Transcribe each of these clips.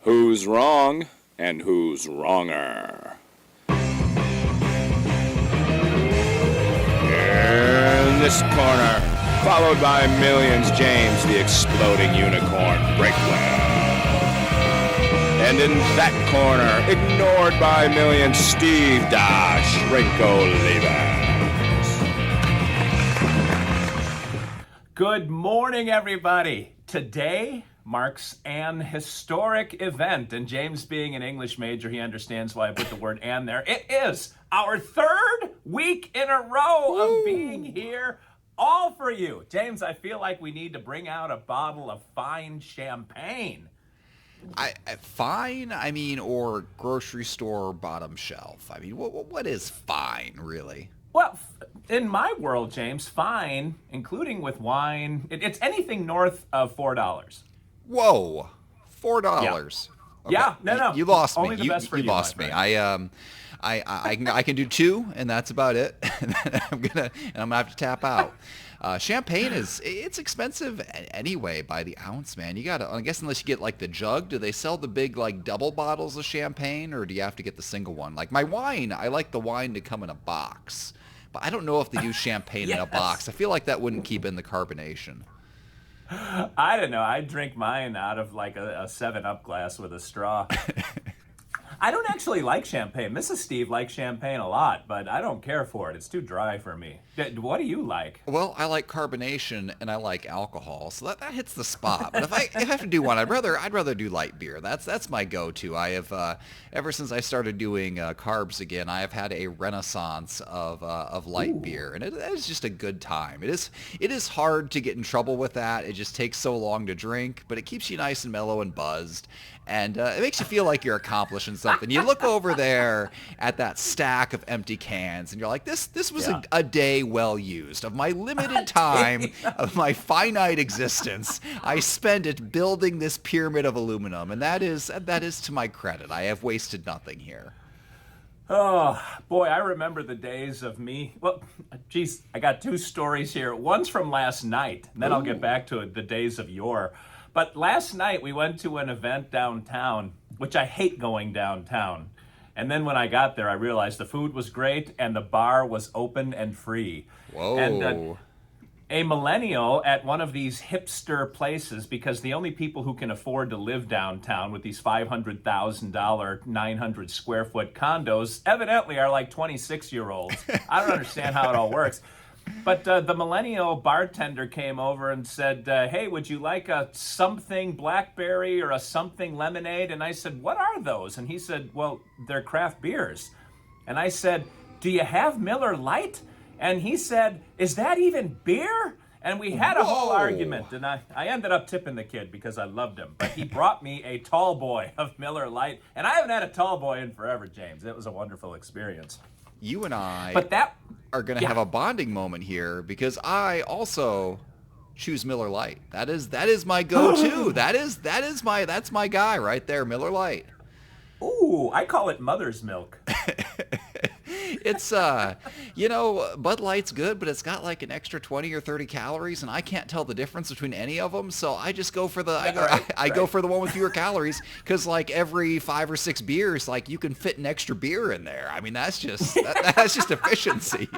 Who's wrong and who's wronger? In this corner, followed by millions, James the Exploding Unicorn Breakwell. And in that corner, ignored by millions, Steve Dash Rinko Levers. Good morning, everybody. Today marks an historic event, and James being an English major, he understands why I put the word "and" there. It is our third week in a row of being here, all for you. James, I feel like we need to bring out a bottle of fine champagne. Fine? I mean, or grocery store bottom shelf. I mean, what is fine, really? Well, in my world, James, fine, including with wine, it's anything north of $4. Whoa, $4. Yeah. Okay. Yeah, no. You lost Only me. the best for you lost my me. friend. I can do two, and that's about it. And then I'm gonna have to tap out. Champagne it's expensive anyway by the ounce, man. You gotta, I guess, unless you get like the jug. Do they sell the big like double bottles of champagne, or do you have to get the single one? Like my wine, I like the wine to come in a box, but I don't know if they do champagne in a box. I feel like that wouldn't keep in the carbonation. I don't know. I drink mine out of like a 7-Up glass with a straw. I don't actually like champagne. Mrs. Steve likes champagne a lot, but I don't care for it. It's too dry for me. What do you like? Well, I like carbonation and I like alcohol, so that hits the spot. But if I have to do one, I'd rather do light beer. That's my go-to. I have ever since I started doing carbs again, I have had a renaissance of light beer, and it is just a good time. It is hard to get in trouble with that. It just takes so long to drink, but it keeps you nice and mellow and buzzed. And it makes you feel like you're accomplishing something. You look over there at that stack of empty cans, and you're like, this was a day well used. Of my limited time, of my finite existence, I spend it building this pyramid of aluminum, and that is to my credit. I have wasted nothing here. Oh, boy, I remember the days of me. Well, geez, I got two stories here. One's from last night, and then I'll get back to the days of yore. But last night we went to an event downtown, which I hate going downtown. And then when I got there, I realized the food was great and the bar was open and free. Whoa. And a millennial at one of these hipster places, because the only people who can afford to live downtown with these $500,000, 900 square foot condos evidently are like 26-year-olds. I don't understand how it all works. But the millennial bartender came over and said, hey, would you like a something blackberry or a something lemonade? And I said, what are those? And he said, well, they're craft beers. And I said, do you have Miller Lite? And he said, is that even beer? And we had a whole argument, and I ended up tipping the kid because I loved him. But he brought me a tall boy of Miller Lite, and I haven't had a tall boy in forever, James. It was a wonderful experience. You and I are going to have a bonding moment here, because I also choose Miller Lite. That is my go-to. That's my guy right there, Miller Lite. Ooh, I call it mother's milk. It's Bud Light's good, but it's got like an extra 20 or 30 calories, and I can't tell the difference between any of them. So I just go for I go for the one with fewer calories, because like every 5 or 6 beers, like you can fit an extra beer in there. I mean, that's just efficiency.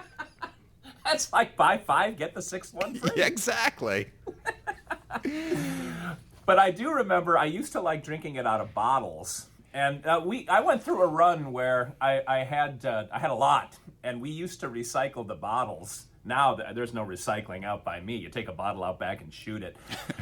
That's like buy 5, get the 6th one free. Yeah, exactly. But I do remember I used to like drinking it out of bottles. And I went through a run where I had a lot, and we used to recycle the bottles. Now there's no recycling out by me. You take a bottle out back and shoot it.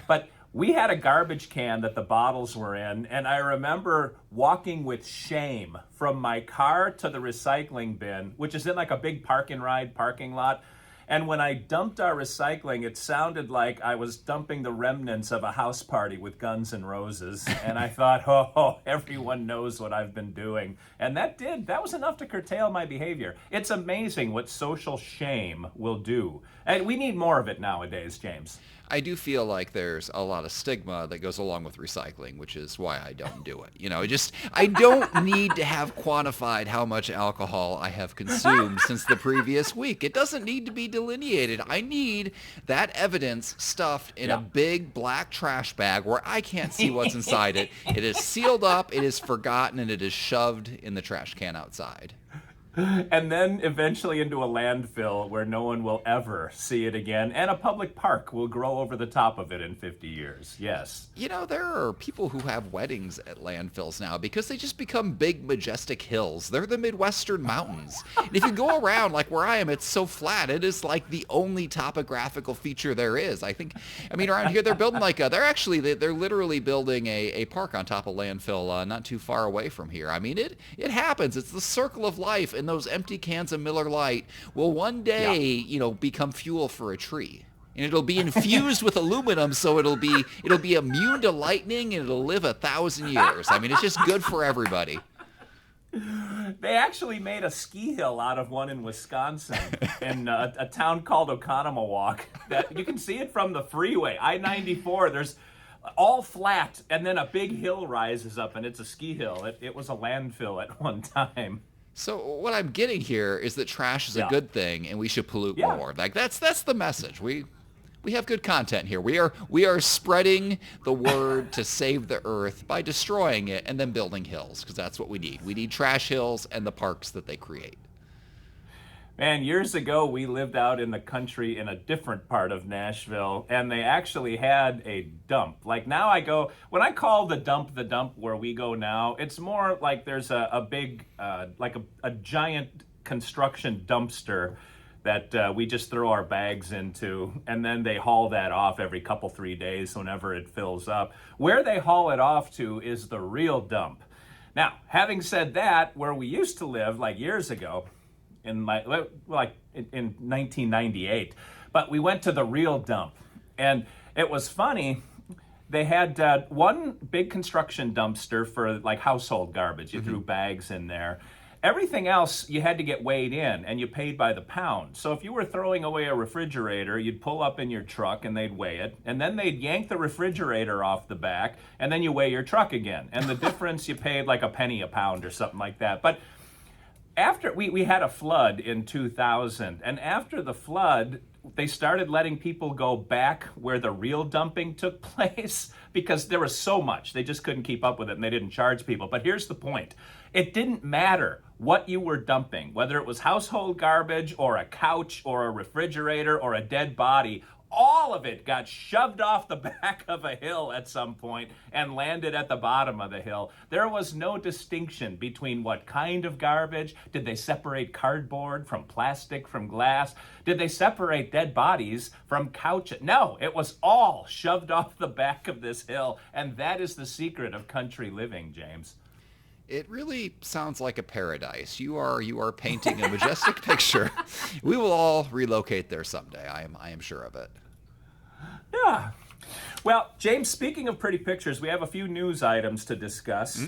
But we had a garbage can that the bottles were in, and I remember walking with shame from my car to the recycling bin, which is in like a big parking lot. And when I dumped our recycling, it sounded like I was dumping the remnants of a house party with Guns N' Roses. And I thought, oh, everyone knows what I've been doing. And that was enough to curtail my behavior. It's amazing what social shame will do. And we need more of it nowadays, James. I do feel like there's a lot of stigma that goes along with recycling, which is why I don't do it. I don't need to have quantified how much alcohol I have consumed since the previous week. It doesn't need to be delineated. I need that evidence stuffed in a big black trash bag where I can't see what's inside it. It is sealed up, it is forgotten, and it is shoved in the trash can outside. And then eventually into a landfill where no one will ever see it again, and a public park will grow over the top of it in 50 years. Yes. There are people who have weddings at landfills now because they just become big, majestic hills. They're the Midwestern mountains. And if you go around, like where I am, it's so flat. It is like the only topographical feature there is. Around here, they're building they're literally building a park on top of landfill not too far away from here. It happens. It's the circle of life. And those empty cans of Miller Lite will one day, become fuel for a tree. And it'll be infused with aluminum, so it'll be immune to lightning, and it'll live 1,000 years. It's just good for everybody. They actually made a ski hill out of one in Wisconsin, in a town called Oconomowoc. That you can see it from the freeway, I-94. There's all flat, and then a big hill rises up, and it's a ski hill. It was a landfill at one time. So what I'm getting here is that trash is a good thing, and we should pollute more. That's the message. We have good content here. We are spreading the word to save the earth by destroying it and then building hills, because that's what we need. We need trash hills and the parks that they create. Man, years ago, we lived out in the country in a different part of Nashville, and they actually had a dump. Like now when I call the dump where we go now, it's more like there's a big, like a giant construction dumpster that we just throw our bags into, and then they haul that off every 3 days whenever it fills up. Where they haul it off to is the real dump. Now, having said that, where we used to live, like years ago, in 1998, but we went to the real dump, and it was funny. They had one big construction dumpster for like household garbage. You threw bags in there. Everything else you had to get weighed in, and you paid by the pound. So if you were throwing away a refrigerator, you'd pull up in your truck and they'd weigh it, and then they'd yank the refrigerator off the back, and then you weigh your truck again. And the difference, you paid like a penny a pound or something like that. But after we had a flood in 2000, and after the flood, they started letting people go back where the real dumping took place because there was so much. They just couldn't keep up with it, and they didn't charge people. But here's the point. It didn't matter what you were dumping, whether it was household garbage or a couch or a refrigerator or a dead body. All of it got shoved off the back of a hill at some point and landed at the bottom of the hill. There was no distinction between what kind of garbage. Did they separate cardboard from plastic from glass? Did they separate dead bodies from couches? No, it was all shoved off the back of this hill, and that is the secret of country living, James. It really sounds like a paradise. You are painting a majestic picture. We will all relocate there someday. I am sure of it. Yeah. Well, James, speaking of pretty pictures, we have a few news items to discuss.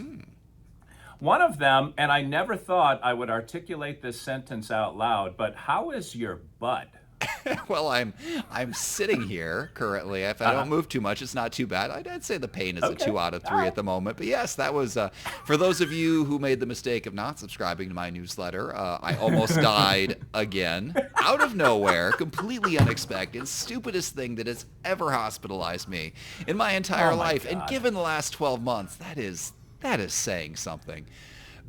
One of them, and I never thought I would articulate this sentence out loud, but how is your butt? Well, I'm sitting here currently. If I don't move too much, it's not too bad. I'd say the pain is a 2 out of 3 at the moment. But yes, that was, for those of you who made the mistake of not subscribing to my newsletter, I almost died again, out of nowhere, completely unexpected, stupidest thing that has ever hospitalized me in my entire life. God. And given the last 12 months, that is saying something.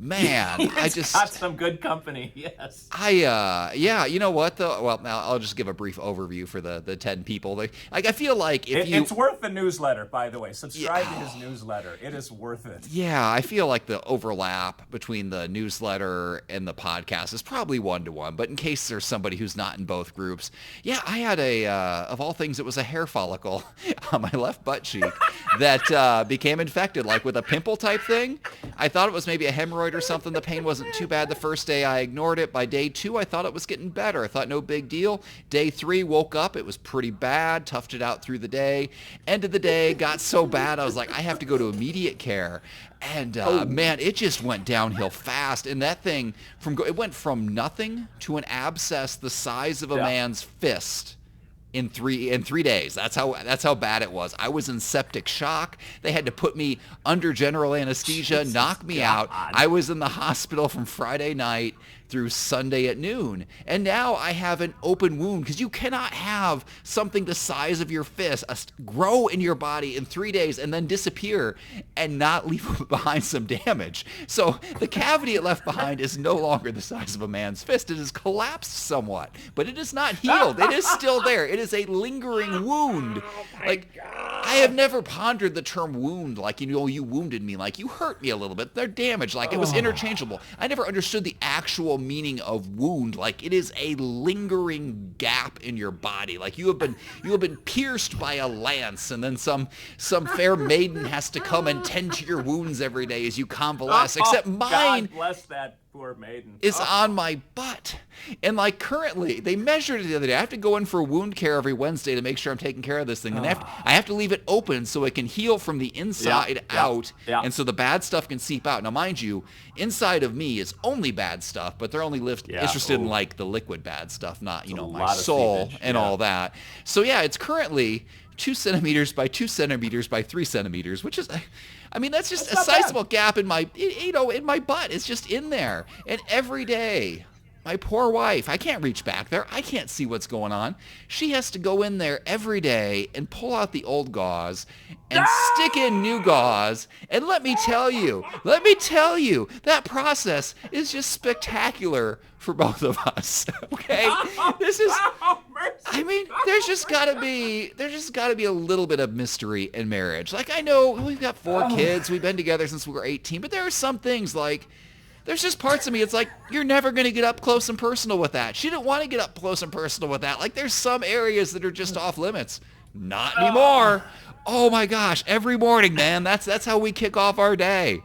Man, It's I just got some good company. Yes. Yeah, you know what though? Well, now I'll just give a brief overview for the 10 people. I feel like It's worth the newsletter, by the way. Subscribe to his newsletter. It is worth it. Yeah, I feel like the overlap between the newsletter and the podcast is probably 1-to-1. But in case there's somebody who's not in both groups, yeah, I had of all things, it was a hair follicle on my left butt cheek that became infected, like with a pimple type thing. I thought it was maybe a hemorrhoid or something. The pain wasn't too bad the first day. I ignored it. By day 2, I thought it was getting better. I thought no big deal. Day 3, woke up. It was pretty bad. Toughed it out through the day. End of the day, got so bad, I was like, I have to go to immediate care. And man, it just went downhill fast. And that thing, it went from nothing to an abscess the size of a man's fist in 3 days. That's how bad it was. I was in septic shock. They had to put me under general anesthesia, knock me out. I was in the hospital from Friday night through Sunday at noon. And now I have an open wound because you cannot have something the size of your fist grow in your body in 3 days and then disappear and not leave behind some damage. So the cavity it left behind is no longer the size of a man's fist. It has collapsed somewhat, but it is not healed. It is still there. It is a lingering wound. I have never pondered the term wound like, you wounded me, like you hurt me a little bit. They're damaged, like it was interchangeable. I never understood the actual meaning of wound. Like it is a lingering gap in your body. Like you have been pierced by a lance, and then some fair maiden has to come and tend to your wounds every day as you convalesce. Except mine, God bless that poor maiden, is on my butt. And like currently, they measured it the other day. I have to go in for wound care every Wednesday to make sure I'm taking care of this thing. And I have to leave it open so it can heal from the inside out. And so the bad stuff can seep out. Now, mind you, inside of me is only bad stuff, but they're only interested in like the liquid bad stuff, not, my soul and all that. So yeah, it's currently 2 centimeters by 2 centimeters by 3 centimeters, which is, that's just a sizable gap in my, in my butt. It's just in there. And every day, my poor wife, I can't reach back there. I can't see what's going on. She has to go in there every day and pull out the old gauze and stick in new gauze. And let me tell you, that process is just spectacular for both of us. Okay? This is, there's just gotta be a little bit of mystery in marriage. Like, I know we've got 4 kids. We've been together since we were 18, but there are some things like, there's just parts of me, it's like, you're never going to get up close and personal with that. She didn't want to get up close and personal with that. Like, there's some areas that are just off limits. Not anymore. Oh my gosh, every morning, man. That's how we kick off our day.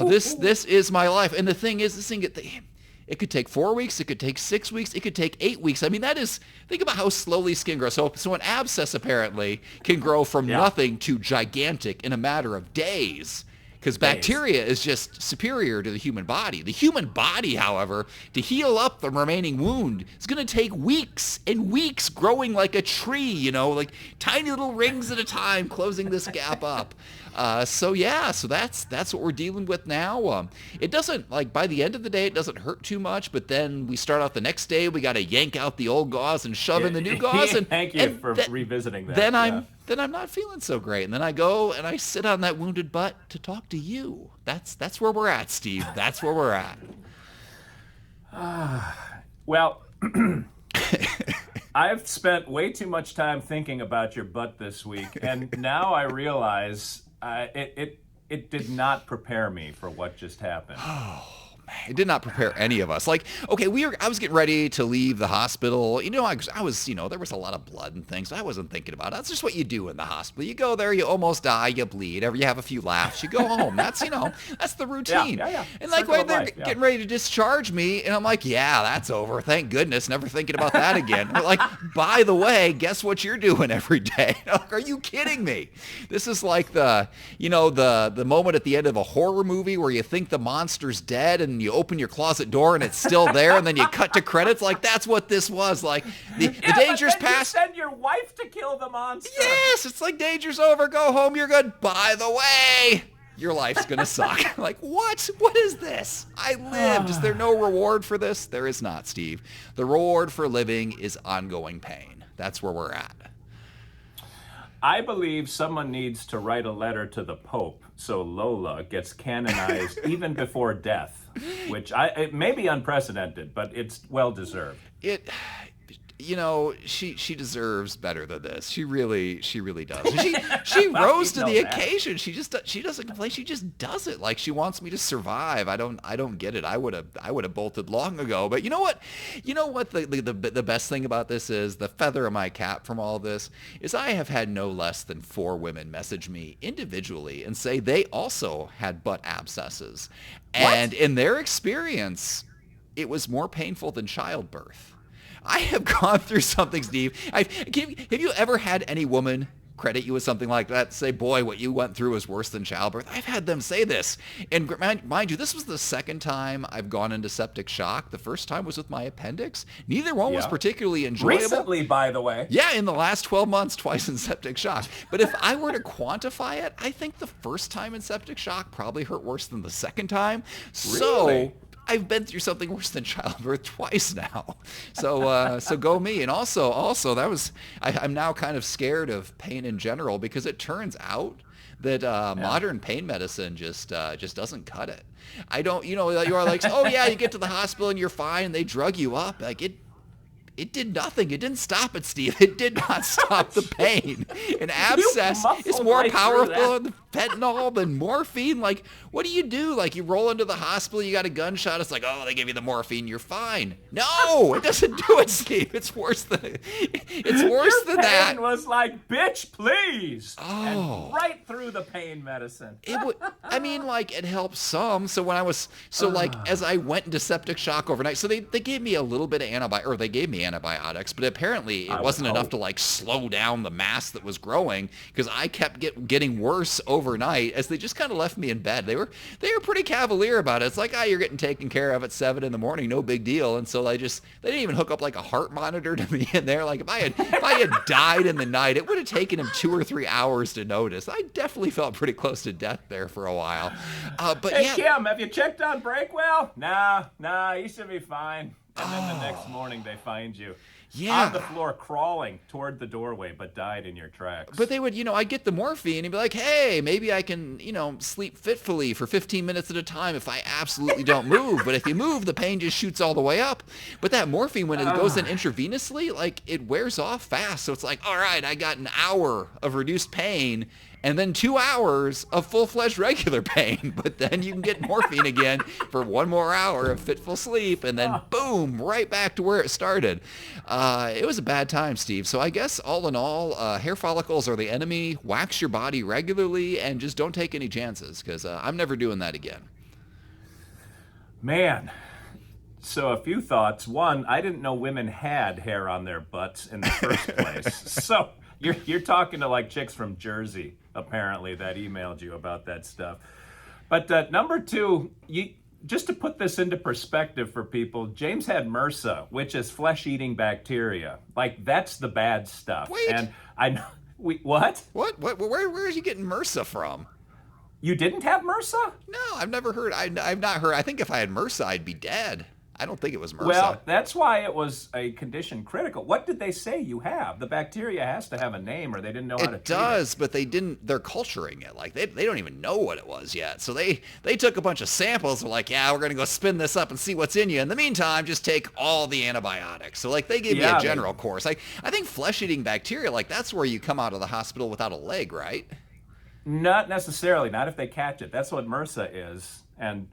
This is my life. And the thing is, it could take 4 weeks, it could take 6 weeks, it could take 8 weeks. Think about how slowly skin grows. So an abscess apparently can grow from nothing to gigantic in a matter of days. Because bacteria is just superior to the human body. The human body, however, to heal up the remaining wound, is going to take weeks and weeks, growing like a tree, like tiny little rings at a time, closing this gap up. So that's what we're dealing with now. It doesn't, by the end of the day, it doesn't hurt too much, but then we start out the next day, we got to yank out the old gauze and shove in the new gauze. And thank you for revisiting that. Then I'm not feeling so great. And then I go and I sit on that wounded butt to talk to you. That's where we're at, Steve. That's where we're at. Well, I've spent way too much time thinking about your butt this week, and now I realize it did not prepare me for what just happened. It did not prepare any of us. Like, okay, I was getting ready to leave the hospital. I was, there was a lot of blood and things. I wasn't thinking about it. That's just what you do in the hospital. You go there, you almost die, you bleed, you have a few laughs, you go home. That's, that's the routine. Yeah. And when they're getting ready to discharge me, and I'm like, yeah, that's over. Thank goodness. Never thinking about that again. But like, by the way, guess what you're doing every day? Like, are you kidding me? This is like the moment at the end of a horror movie where you think the monster's dead and you open your closet door and it's still there, and then you cut to credits. Like, that's what this was. Like, the danger's past. You send your wife to kill the monster. Yes, it's like, danger's over. Go home. You're good. By the way, your life's gonna suck. Like, what? What is this? I lived. Is there no reward for this? There is not, Steve. The reward for living is ongoing pain. That's where we're at. I believe someone needs to write a letter to the Pope so Lola gets canonized even before death, which it may be unprecedented, but it's well deserved. She deserves better than this. She really does. She rose to the occasion. She doesn't complain. She just does it. Like, she wants me to survive. I don't get it. I would have bolted long ago. But you know what? The best thing about this is, the feather in my cap from all this is, I have had no less than 4 women message me individually and say they also had butt abscesses, and in their experience, it was more painful than childbirth. I have gone through something, Steve. Have you ever had any woman credit you with something like that, say, boy, what you went through is worse than childbirth. I've had them say this. And mind you, this was the second time I've gone into septic shock. The first time was with my appendix. Neither one was particularly enjoyable. Recently, by the way. Yeah, in the last 12 months, twice in septic shock. But if I were to quantify it, I think the first time in septic shock probably hurt worse than the second time. Really? So I've been through something worse than childbirth twice now. So go me. And also that was, I'm now kind of scared of pain in general because it turns out that modern pain medicine just doesn't cut it. I don't, you are like, oh yeah, you get to the hospital and you're fine and they drug you up. Like it did nothing. It didn't stop it, Steve. It did not stop the pain. An abscess is more powerful than fentanyl than morphine. Like, what do? Like, you roll into the hospital, you got a gunshot. It's like, oh, they gave you the morphine. You're fine. No, it doesn't do it, Steve. It's worse than Your that. pain was like, bitch, please. Oh. And right through the pain medicine. It helped some. So when as I went into septic shock overnight, so they gave me a little bit of antibiotics, but apparently it wasn't enough to like slow down the mass that was growing because I kept getting worse overnight as they just kind of left me in bed. They were pretty cavalier about it. It's like, you're getting taken care of at 7 a.m, no big deal. And so they didn't even hook up like a heart monitor to me in there. Like if I had died in the night, it would have taken him 2 or 3 hours to notice. I definitely felt pretty close to death there for a while. Kim, have you checked on Breakwell? Nah, you should be fine. And then the next morning they find you on the floor crawling toward the doorway, but died in your tracks. But they would, I'd get the morphine and be like, hey, maybe I can, sleep fitfully for 15 minutes at a time if I absolutely don't move. But if you move, the pain just shoots all the way up. But that morphine, when it goes in intravenously, like it wears off fast. So it's like, all right, I got an hour of reduced pain and then 2 hours of full-fledged regular pain. But then you can get morphine again for 1 more hour of fitful sleep, and then boom, right back to where it started. It was a bad time, Steve. So I guess all in all, hair follicles are the enemy. Wax your body regularly, and just don't take any chances, because I'm never doing that again. Man. So a few thoughts. One, I didn't know women had hair on their butts in the first place. So you're talking to like chicks from Jersey, apparently, that emailed you about that stuff. But number two, just to put this into perspective for people, James had MRSA, which is flesh-eating bacteria. Like, that's the bad stuff. Wait. And I know, what? What? Where are you getting MRSA from? You didn't have MRSA? No, I've never heard. I've not heard. I think if I had MRSA, I'd be dead. I don't think it was MRSA. Well, that's why it was a condition critical. What did they say you have? The bacteria has to have a name, or they didn't know how to treat it. It does, but they didn't. They're culturing it. Like they don't even know what it was yet. So they took a bunch of samples. They're like, yeah, we're gonna go spin this up and see what's in you. In the meantime, just take all the antibiotics. So like they gave me a general course. Like I think flesh-eating bacteria, like that's where you come out of the hospital without a leg, right? Not necessarily. Not if they catch it. That's what MRSA is. And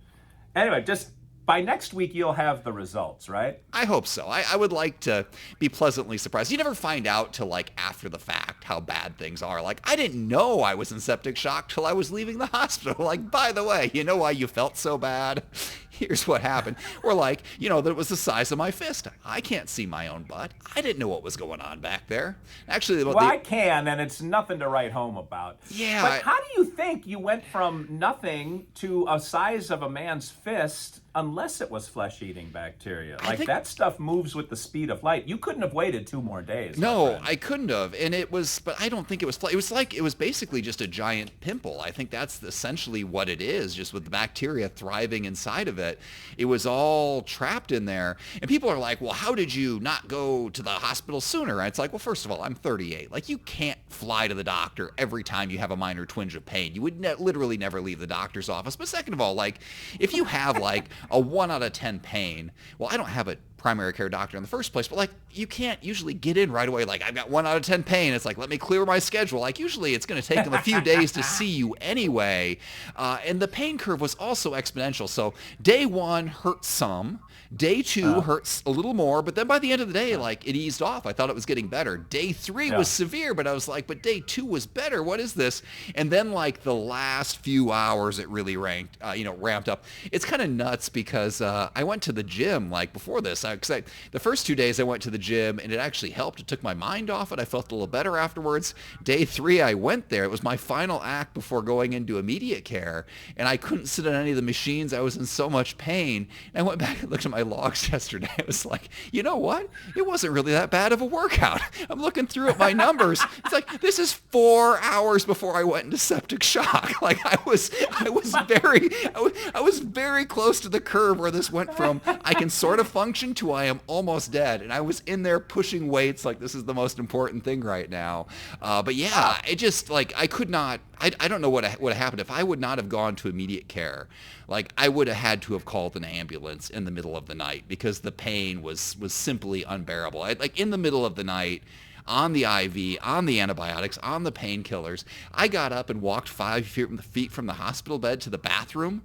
anyway, just. By next week, you'll have the results, right? I hope so. I would like to be pleasantly surprised. You never find out till like after the fact how bad things are. Like I didn't know I was in septic shock till I was leaving the hospital. Like, by the way, you know why you felt so bad? Here's what happened. Or like, that it was the size of my fist. I can't see my own butt. I didn't know what was going on back there. Actually, I can, and it's nothing to write home about. Yeah. But how do you think you went from nothing to a size of a man's fist unless it was flesh-eating bacteria? Like that stuff moves with the speed of light. You couldn't have waited 2 more days. No, I couldn't have. And but I don't think it was, it was basically just a giant pimple. I think that's essentially what it is, just with the bacteria thriving inside of it. It was all trapped in there. And people are like, well, how did you not go to the hospital sooner? And it's like, well, first of all, I'm 38. Like you can't fly to the doctor every time you have a minor twinge of pain. You would literally never leave the doctor's office. But second of all, like if you have like a 1 out of 10 pain, well, I don't have a primary care doctor in the first place, but like you can't usually get in right away. Like I've got 1 out of 10 pain. It's like, let me clear my schedule. Like usually it's going to take them a few days to see you anyway. And the pain curve was also exponential. So day 1 hurt some. Day 2 hurts a little more, but then by the end of the day, like it eased off. I thought it was getting better. Day 3 was severe, but I was like, but day 2 was better. What is this? And then like the last few hours, it really ramped up. It's kind of nuts because I went to the gym like before this. because the first 2 days I went to the gym and it actually helped. It took my mind off it. I felt a little better afterwards. Day 3, I went there. It was my final act before going into immediate care, and I couldn't sit on any of the machines. I was in so much pain. And I went back and looked at my logs yesterday. I was like, you know what? It wasn't really that bad of a workout. I'm looking through at my numbers. It's like, this is 4 hours before I went into septic shock. Like I was very close to the curve where this went from I can sort of function to I am almost dead. And I was in there pushing weights like this is the most important thing right now. But yeah, it just like I could not. I don't know what happened if I would not have gone to immediate care. Like I would have had to have called an ambulance in the middle of the night because the pain was simply unbearable. Like in the middle of the night, on the IV, on the antibiotics, on the painkillers, I got up and walked 5 feet from the hospital bed to the bathroom,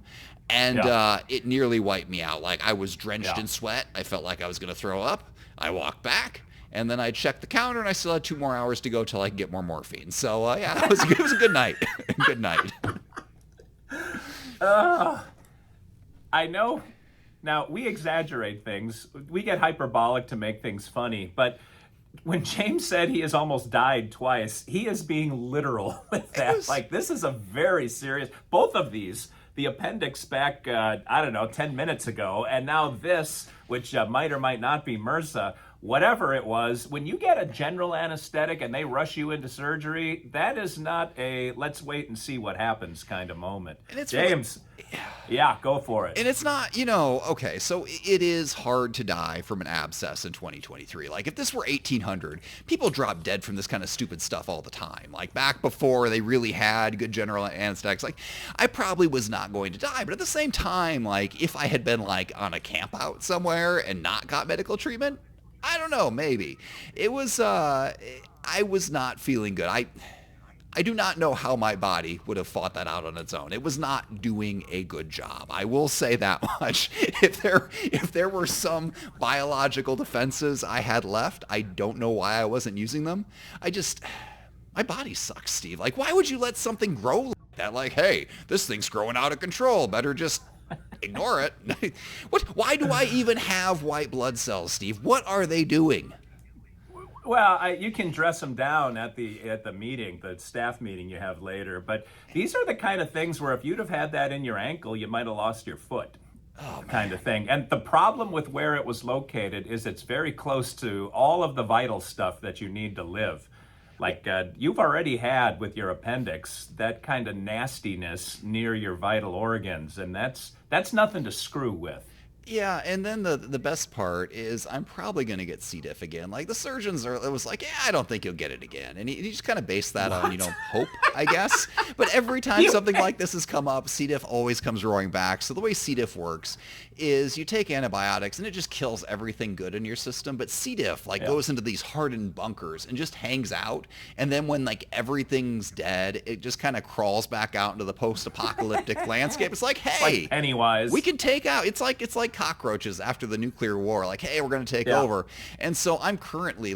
and it nearly wiped me out. Like I was drenched in sweat. I felt like I was going to throw up. I walked back. And then I checked the counter, and I still had 2 more hours to go till I could get more morphine. So, yeah, it was a good night. Good night. I know. Now, we exaggerate things. We get hyperbolic to make things funny. But when James said he has almost died twice, he is being literal with that. Like, this is a very serious... Both of these, the appendix back, 10 minutes ago, and now this, which might or might not be MRSA... Whatever it was, when you get a general anesthetic and they rush you into surgery, that is not a let's wait and see what happens kind of moment. And it's James, go for it. And it's not, okay, so it is hard to die from an abscess in 2023. Like if this were 1800, people drop dead from this kind of stupid stuff all the time. Like back before they really had good general anesthetics, like I probably was not going to die. But at the same time, like if I had been like on a camp out somewhere and not got medical treatment, I don't know, maybe. It was, I was not feeling good. I do not know how my body would have fought that out on its own. It was not doing a good job. I will say that much. If there were some biological defenses I had left, I don't know why I wasn't using them. My body sucks, Steve. Like, why would you let something grow like that? Like, hey, this thing's growing out of control. Better just... ignore it. Why do I even have white blood cells, Steve? What are they doing? Well, you can dress them down at the meeting, the staff meeting you have later. But these are the kind of things where if you'd have had that in your ankle, you might have lost your foot. Kind of thing. And the problem with where it was located is it's very close to all of the vital stuff that you need to live. Like you've already had with your appendix that kind of nastiness near your vital organs, and that's nothing to screw with. Yeah, and then the best part is I'm probably going to get C. diff again. Like the surgeons it was like, yeah, I don't think you'll get it again. And he just kind of based that on, hope, I guess. But every time something like this has come up, C. diff always comes roaring back. So the way C. diff works is you take antibiotics and it just kills everything good in your system. But C. diff goes into these hardened bunkers and just hangs out. And then when everything's dead, it just kind of crawls back out into the post-apocalyptic landscape. It's like, hey, like Pennywise. We can take out. It's like cockroaches after the nuclear war. Like, hey, we're going to take over. And so I'm currently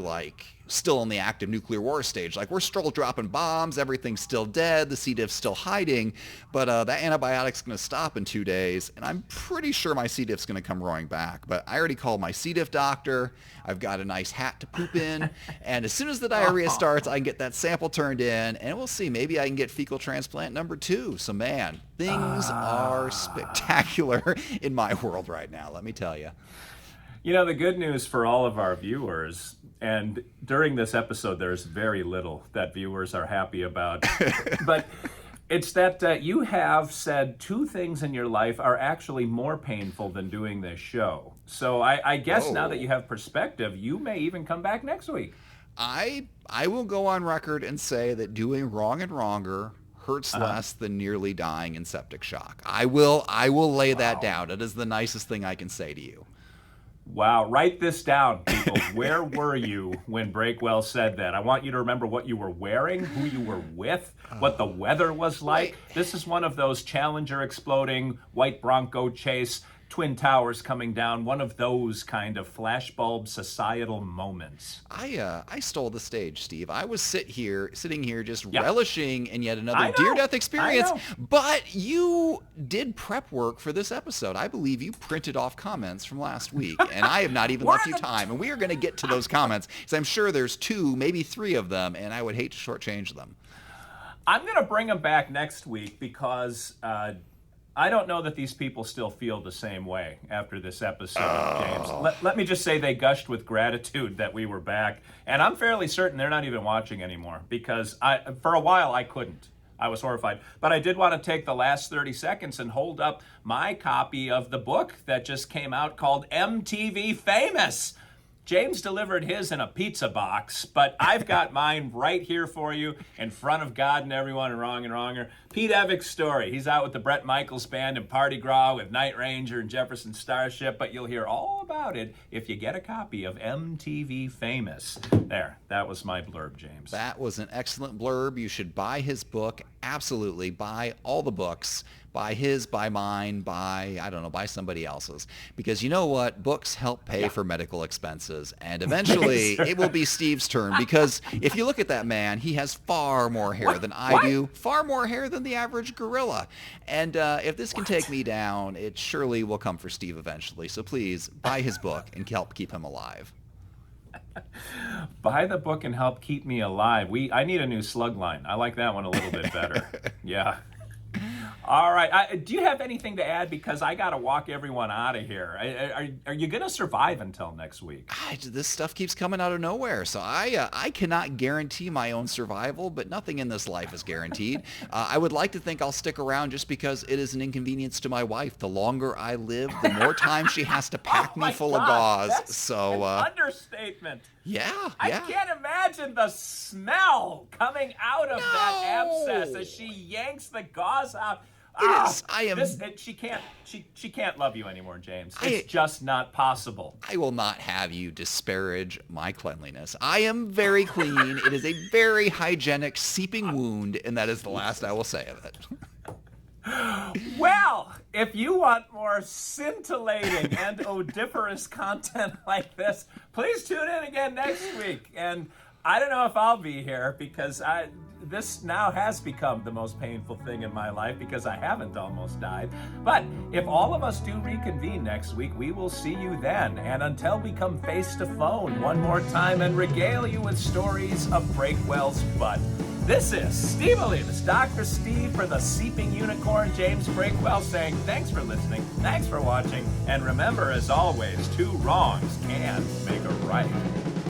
still in the active nuclear war stage. Like we're still dropping bombs. Everything's still dead. The C. diff's still hiding. But that antibiotic's going to stop in 2 days. And I'm pretty sure my C. diff's going to come roaring back. But I already called my C. diff doctor. I've got a nice hat to poop in. And as soon as the diarrhea starts, I can get that sample turned in. And we'll see. Maybe I can get fecal transplant number 2. So, man, things are spectacular in my world right now, let me tell you. The good news for all of our viewers, and during this episode, there's very little that viewers are happy about, but it's that you have said 2 things in your life are actually more painful than doing this show. So I guess now that you have perspective, you may even come back next week. I will go on record and say that doing wrong and wronger hurts less than nearly dying in septic shock. I will lay that down. It is the nicest thing I can say to you. Wow, write this down, people. Where were you when Breakwell said that? I want you to remember what you were wearing, who you were with, what the weather was like. This is one of those Challenger exploding, white Bronco chase, Twin Towers coming down, one of those kind of flashbulb societal moments. I stole the stage, Steve. I was sitting here just Yeah. relishing in yet I another know. near-death experience. I know. But you did prep work for this episode. I believe you printed off comments from last week, and I have not even left you time. And we are going to get to those comments, because I'm sure there's 2, maybe 3 of them, and I would hate to shortchange them. I'm going to bring them back next week because I don't know that these people still feel the same way after this episode, James. Let me just say they gushed with gratitude that we were back. And I'm fairly certain they're not even watching anymore because for a while I couldn't. I was horrified. But I did want to take the last 30 seconds and hold up my copy of the book that just came out called MTV Famous. James delivered his in a pizza box, but I've got mine right here for you in front of God and everyone and Wrong and Wronger. Pete Evick's story. He's out with the Bret Michaels Band in Party Gras with Night Ranger and Jefferson Starship, but you'll hear all about it if you get a copy of MTV Famous. There, that was my blurb, James. That was an excellent blurb. You should buy his book. Absolutely. Buy all the books. Buy his, buy mine, buy somebody else's. Because you know what? Books help pay for medical expenses. And eventually it will be Steve's turn. Because if you look at that man, he has far more hair than I do. Far more hair than the average gorilla. And if this can take me down, it surely will come for Steve eventually. So please buy his book and help keep him alive. Buy the book and help keep me alive. I need a new slug line. I like that one a little bit better. Yeah. All right. Do you have anything to add? Because I got to walk everyone out of here. Are you going to survive until next week? This stuff keeps coming out of nowhere. So I cannot guarantee my own survival, but nothing in this life is guaranteed. I would like to think I'll stick around just because it is an inconvenience to my wife. The longer I live, the more time she has to pack me full of gauze. That's an understatement. Yeah. I can't imagine the smell coming out of that abscess as she yanks the gauze out. She can't love you anymore, James. It's just not possible. I will not have you disparage my cleanliness. I am very clean. It is a very hygienic seeping wound, and that is the last I will say of it. Well, if you want more scintillating and odoriferous content like this, please tune in again next week. And I don't know if I'll be here because this now has become the most painful thing in my life because I haven't almost died. But if all of us do reconvene next week, we will see you then. And until we come face to phone one more time and regale you with stories of Breakwell's butt. This is Steve Olivas, Dr. Steve for the Seeping Unicorn, James Breakwell, saying thanks for listening, thanks for watching, and remember, as always, 2 wrongs can make a right.